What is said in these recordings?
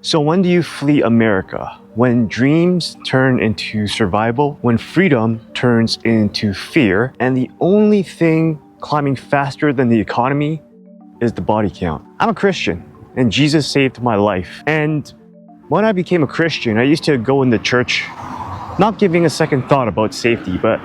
So when do you flee America? When dreams turn into survival, when freedom turns into fear, and the only thing climbing faster than the economy is the body count. I'm a Christian, and Jesus saved my life. And when I became a Christian, I used to go in the church, not giving a second thought about safety, but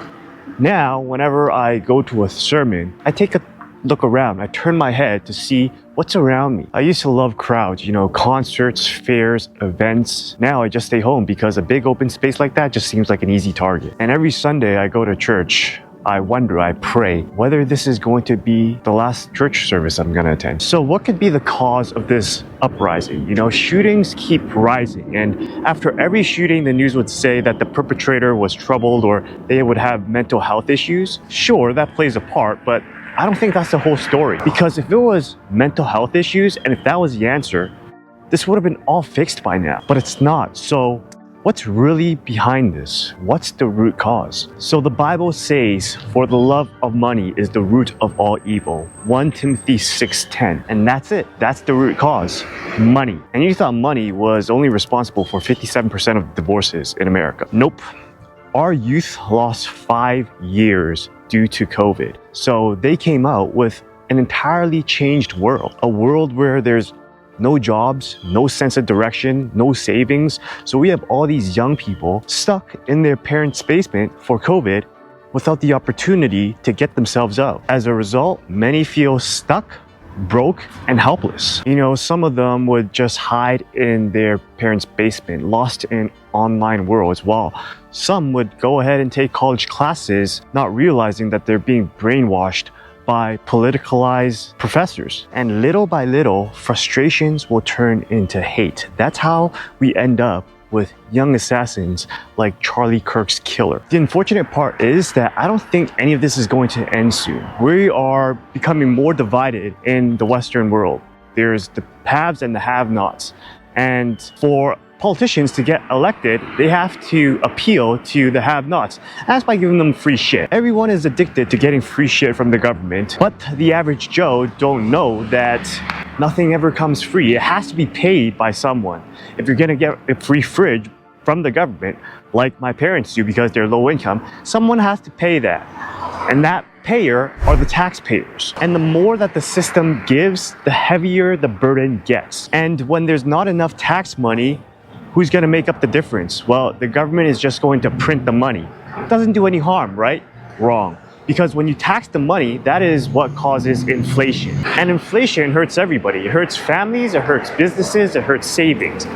now, whenever I go to a sermon, I take a look around. I turn my head to see what's around me. I used to love crowds, concerts, fairs, events. Now I just stay home because a big open space like that just seems like an easy target. And every Sunday I go to church. I pray whether this is going to be the last church service I'm going to attend. So what could be the cause of this uprising? Shootings keep rising, and after every shooting, the news would say that the perpetrator was troubled or they would have mental health issues. Sure, that plays a part, but I don't think that's the whole story. Because if it was mental health issues, and if that was the answer, this would have been all fixed by now. But it's not. So what's really behind this? What's the root cause? So the Bible says, for the love of money is the root of all evil. 1 Timothy 6:10. And that's it. That's the root cause. Money. And you thought money was only responsible for 57% of divorces in America. Nope. Our youth lost 5 years due to COVID. So they came out with an entirely changed world. A world where there's no jobs, no sense of direction, no savings. So we have all these young people stuck in their parents' basement for COVID without the opportunity to get themselves out. As a result, many feel stuck, broke, and helpless. Some of them would just hide in their parents' basement, lost in online worlds, while some would go ahead and take college classes, not realizing that they're being brainwashed by politicalized professors. And little by little, frustrations will turn into hate. That's how we end up with young assassins like Charlie Kirk's killer. The unfortunate part is that I don't think any of this is going to end soon. We are becoming more divided in the Western world. There's the haves and the have-nots. And for politicians to get elected, they have to appeal to the have-nots. That's by giving them free shit. Everyone is addicted to getting free shit from the government, but the average Joe don't know that nothing ever comes free. It has to be paid by someone. If you're gonna get a free fridge from the government, like my parents do because they're low income, someone has to pay that. And that payer are the taxpayers. And the more that the system gives, the heavier the burden gets. And when there's not enough tax money, who's going to make up the difference? Well, the government is just going to print the money. It doesn't do any harm, right? Wrong. Because when you tax the money, that is what causes inflation. And inflation hurts everybody. It hurts families, it hurts businesses, it hurts savings.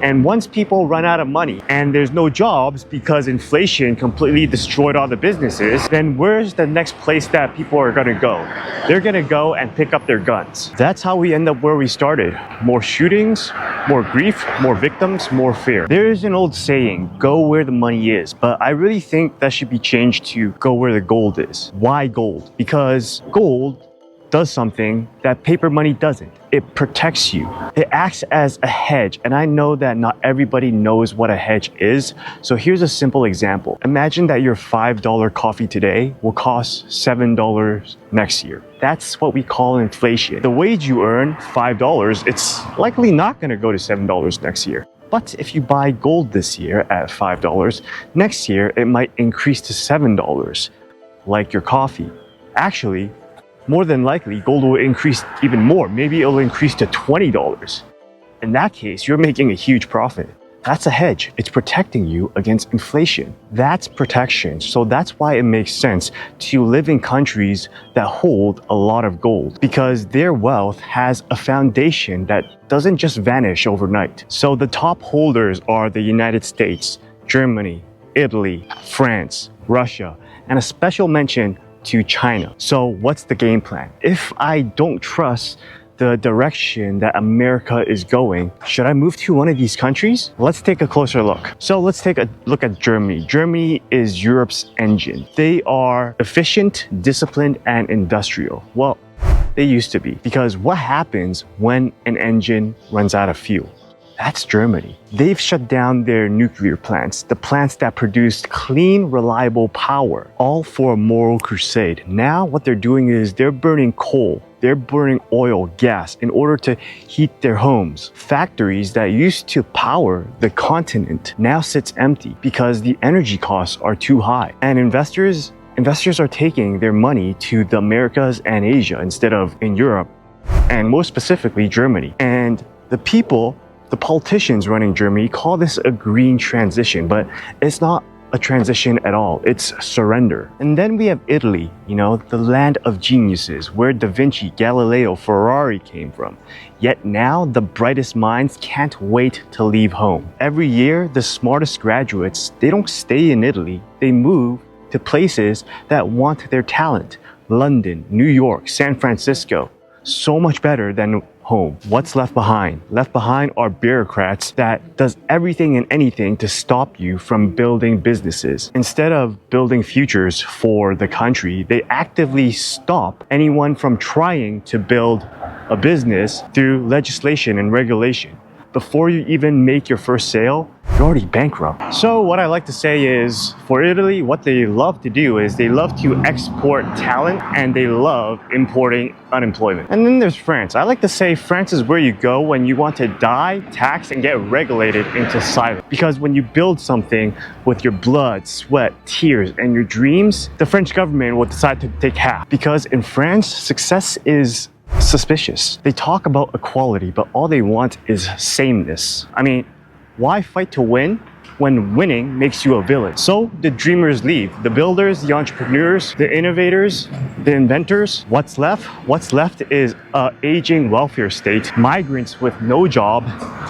And once people run out of money and there's no jobs because inflation completely destroyed all the businesses, then where's the next place that people are gonna go? They're gonna go and pick up their guns. That's how we end up where we started. More shootings, more grief, more victims, more fear. There is an old saying, go where the money is, but I really think that should be changed to go where the gold is. Why gold? Because gold does something that paper money doesn't. It protects you. It acts as a hedge. And I know that not everybody knows what a hedge is. So here's a simple example. Imagine that your $5 coffee today will cost $7 next year. That's what we call inflation. The wage you earn, $5, it's likely not going to go to $7 next year. But if you buy gold this year at $5, next year it might increase to $7, like your coffee. Actually, more than likely, gold will increase even more. Maybe it'll increase to $20. In that case, you're making a huge profit. That's a hedge. It's protecting you against inflation. That's protection. So that's why it makes sense to live in countries that hold a lot of gold, because their wealth has a foundation that doesn't just vanish overnight. So the top holders are the United States, Germany, Italy, France, Russia, and a special mention to China. So what's the game plan? If I don't trust the direction that America is going, should I move to one of these countries? Let's take a closer look. So let's take a look at Germany. Germany is Europe's engine. They are efficient, disciplined, and industrial. Well, they used to be. Because what happens when an engine runs out of fuel? That's Germany. They've shut down their nuclear plants, the plants that produced clean, reliable power, all for a moral crusade. Now what they're doing is they're burning coal, they're burning oil, gas in order to heat their homes. Factories that used to power the continent now sits empty because the energy costs are too high. And investors are taking their money to the Americas and Asia instead of in Europe, and most specifically Germany. And the politicians running Germany call this a green transition, but it's not a transition at all. It's surrender. And then we have Italy, the land of geniuses, where Da Vinci, Galileo, Ferrari came from. Yet now the brightest minds can't wait to leave home. Every year, the smartest graduates, they don't stay in Italy. They move to places that want their talent. London, New York, San Francisco. So much better than home. What's left behind? Left behind are bureaucrats that does everything and anything to stop you from building businesses. Instead of building futures for the country, they actively stop anyone from trying to build a business through legislation and regulation. Before you even make your first sale, you're already bankrupt. So what I like to say is, for Italy, what they love to do is they love to export talent and they love importing unemployment. And then there's France. I like to say France is where you go when you want to die, tax, and get regulated into silence. Because when you build something with your blood, sweat, tears, and your dreams, the French government will decide to take half. Because in France, success is suspicious. They talk about equality, but all they want is sameness. I mean, why fight to win when winning makes you a villain? So the dreamers leave. The builders, the entrepreneurs, the innovators, the inventors. What's left? What's left is an aging welfare state, migrants with no job,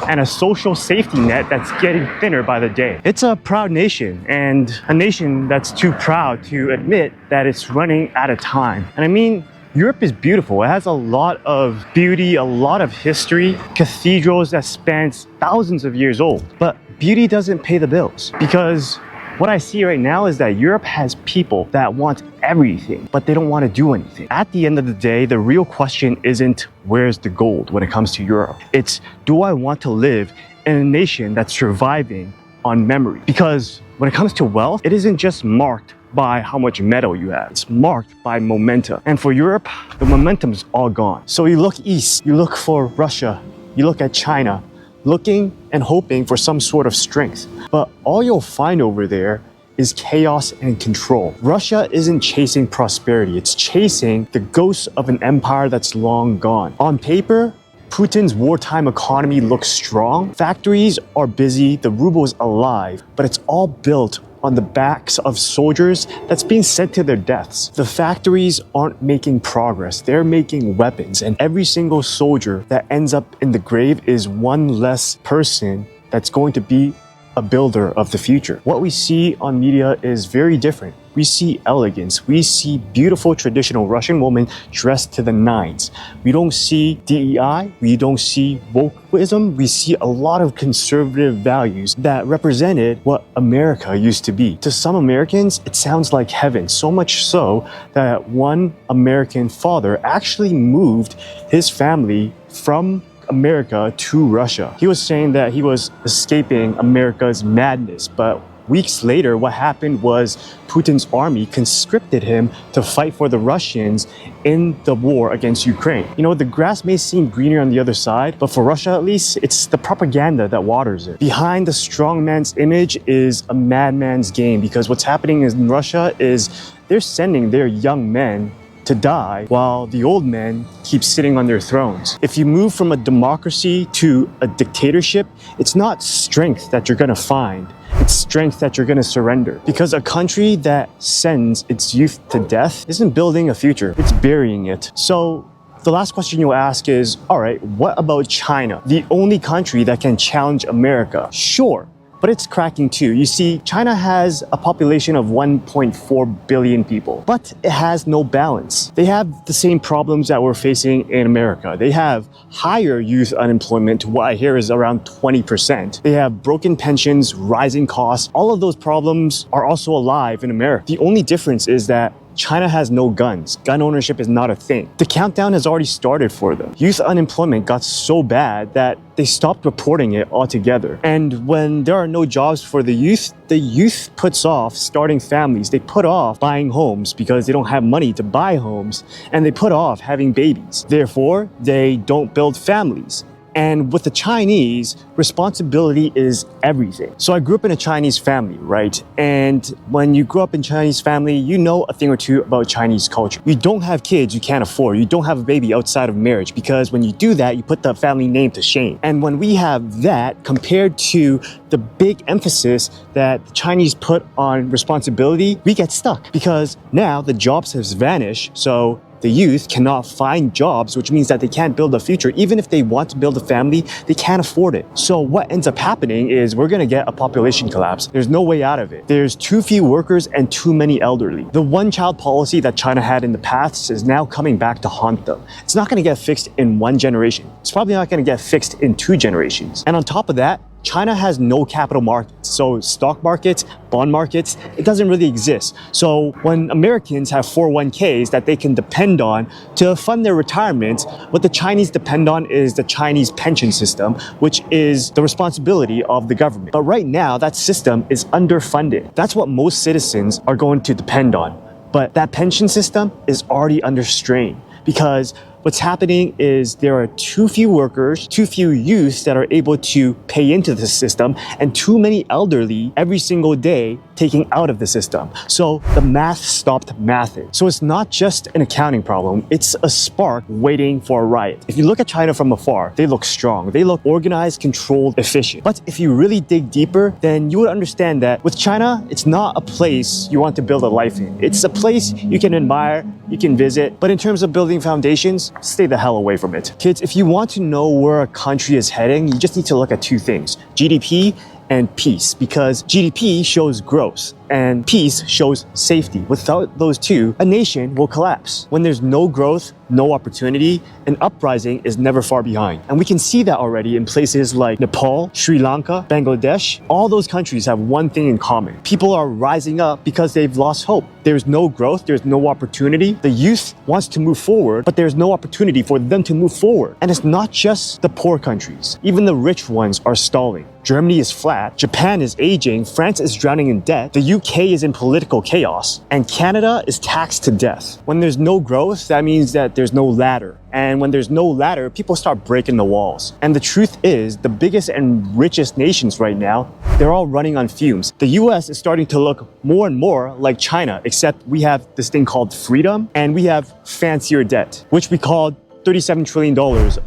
and a social safety net that's getting thinner by the day. It's a proud nation, and a nation that's too proud to admit that it's running out of time. And I mean, Europe is beautiful. It has a lot of beauty, a lot of history, cathedrals that spans thousands of years old. But beauty doesn't pay the bills, because what I see right now is that Europe has people that want everything, but they don't want to do anything. At the end of the day, the real question isn't where's the gold when it comes to Europe. It's, do I want to live in a nation that's surviving on memory? Because when it comes to wealth, it isn't just marked by how much metal you have. It's marked by momentum. And for Europe, the momentum's all gone. So you look east, you look for Russia, you look at China, looking and hoping for some sort of strength. But all you'll find over there is chaos and control. Russia isn't chasing prosperity, it's chasing the ghost of an empire that's long gone. On paper, Putin's wartime economy looks strong. Factories are busy, the ruble is alive, but it's all built on the backs of soldiers that's being sent to their deaths. The factories aren't making progress, they're making weapons, and every single soldier that ends up in the grave is one less person that's going to be a builder of the future. What we see on media is very different. We see elegance, we see beautiful traditional Russian women dressed to the nines. We don't see DEI, we don't see wokeism, we see a lot of conservative values that represented what America used to be. To some Americans, it sounds like heaven, so much so that one American father actually moved his family from America to Russia. He was saying that he was escaping America's madness, but weeks later, what happened was Putin's army conscripted him to fight for the Russians in the war against Ukraine. The grass may seem greener on the other side, but for Russia at least, it's the propaganda that waters it. Behind the strong man's image is a madman's game, because what's happening in Russia is they're sending their young men to die while the old men keep sitting on their thrones. If you move from a democracy to a dictatorship, it's not strength that you're gonna find, it's strength that you're gonna surrender. Because a country that sends its youth to death isn't building a future, it's burying it. So the last question you'll ask is, all right, what about China? The only country that can challenge America. Sure, but it's cracking too. You see, China has a population of 1.4 billion people, but it has no balance. They have the same problems that we're facing in America. They have higher youth unemployment, what I hear is around 20%. They have broken pensions, rising costs. All of those problems are also alive in America. The only difference is that China has no guns. Gun ownership is not a thing. The countdown has already started for them. Youth unemployment got so bad that they stopped reporting it altogether. And when there are no jobs for the youth puts off starting families. They put off buying homes because they don't have money to buy homes, and they put off having babies. Therefore, they don't build families. And with the Chinese, responsibility is everything. So I grew up in a Chinese family, right? And when you grow up in a Chinese family, you know a thing or two about Chinese culture. You don't have kids you can't afford. You don't have a baby outside of marriage, because when you do that, you put the family name to shame. And when we have that compared to the big emphasis that the Chinese put on responsibility, we get stuck, because now the jobs have vanished. So the youth cannot find jobs, which means that they can't build a future. Even if they want to build a family, they can't afford it. So what ends up happening is we're gonna get a population collapse. There's no way out of it. There's too few workers and too many elderly. The one-child policy that China had in the past is now coming back to haunt them. It's not gonna get fixed in one generation. It's probably not gonna get fixed in 2 generations. And on top of that, China has no capital markets. So stock markets, bond markets, it doesn't really exist. So when Americans have 401ks that they can depend on to fund their retirement, what the Chinese depend on is the Chinese pension system, which is the responsibility of the government. But right now, that system is underfunded. That's what most citizens are going to depend on. But that pension system is already under strain, because what's happening is there are too few workers, too few youths that are able to pay into the system, and too many elderly every single day taking out of the system. So the math stopped mathing. So it's not just an accounting problem, it's a spark waiting for a riot. If you look at China from afar, they look strong, they look organized, controlled, efficient. But if you really dig deeper, then you would understand that with China, it's not a place you want to build a life in. It's a place you can admire, you can visit, but in terms of building foundations, stay the hell away from it. Kids, if you want to know where a country is heading, you just need to look at 2 things: GDP and peace, because GDP shows growth and peace shows safety. Without those 2, a nation will collapse. When there's no growth, no opportunity, an uprising is never far behind. And we can see that already in places like Nepal, Sri Lanka, Bangladesh. All those countries have one thing in common. People are rising up because they've lost hope. There's no growth, there's no opportunity. The youth wants to move forward, but there's no opportunity for them to move forward. And it's not just the poor countries. Even the rich ones are stalling. Germany is flat, Japan is aging, France is drowning in debt, the UK is in political chaos, and Canada is taxed to death. When there's no growth, that means that there's no ladder. And when there's no ladder, people start breaking the walls. And the truth is, the biggest and richest nations right now, they're all running on fumes. The US is starting to look more and more like China, except we have this thing called freedom, and we have fancier debt, which we call $37 trillion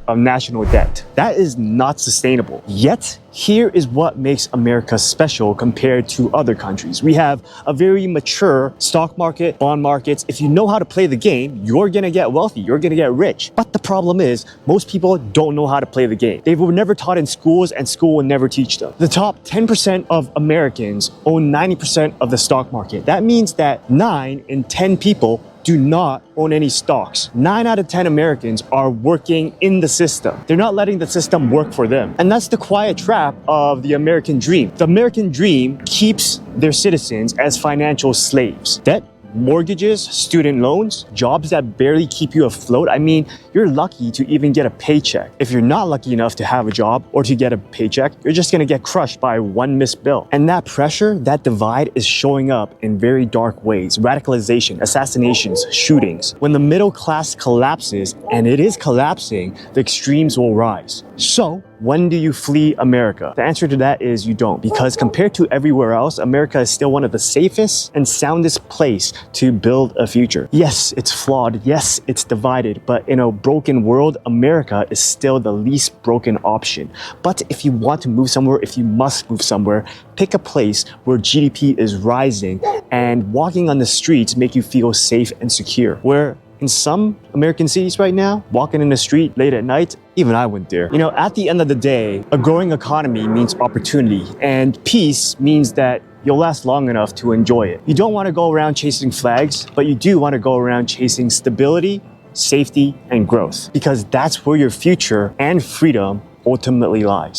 of national debt. That is not sustainable. Yet, here is what makes America special compared to other countries. We have a very mature stock market, bond markets. If you know how to play the game, you're gonna get wealthy, you're gonna get rich. But the problem is, most people don't know how to play the game. They were never taught in schools, and school will never teach them. The top 10% of Americans own 90% of the stock market. That means that 9 in 10 people do not own any stocks. 9 out of 10 Americans are working in the system. They're not letting the system work for them. And that's the quiet trap of the American dream. The American dream keeps their citizens as financial slaves. Debt, mortgages, student loans, jobs that barely keep you afloat. I mean, you're lucky to even get a paycheck. If you're not lucky enough to have a job or to get a paycheck, you're just gonna get crushed by one missed bill. And that pressure, that divide is showing up in very dark ways. Radicalization, assassinations, shootings. When the middle class collapses, and it is collapsing, the extremes will rise. So, when do you flee America? The answer to that is you don't, because compared to everywhere else, America is still one of the safest and soundest place to build a future. Yes, it's flawed. Yes, it's divided, but in a broken world, America is still the least broken option. But if you want to move somewhere, if you must move somewhere, pick a place where GDP is rising and walking on the streets make you feel safe and secure. Where in some American cities right now, walking in the street late at night, even I wouldn't dare. You know, at the end of the day, a growing economy means opportunity, and peace means that you'll last long enough to enjoy it. You don't want to go around chasing flags, but you do want to go around chasing stability, safety, and growth, because that's where your future and freedom ultimately lies.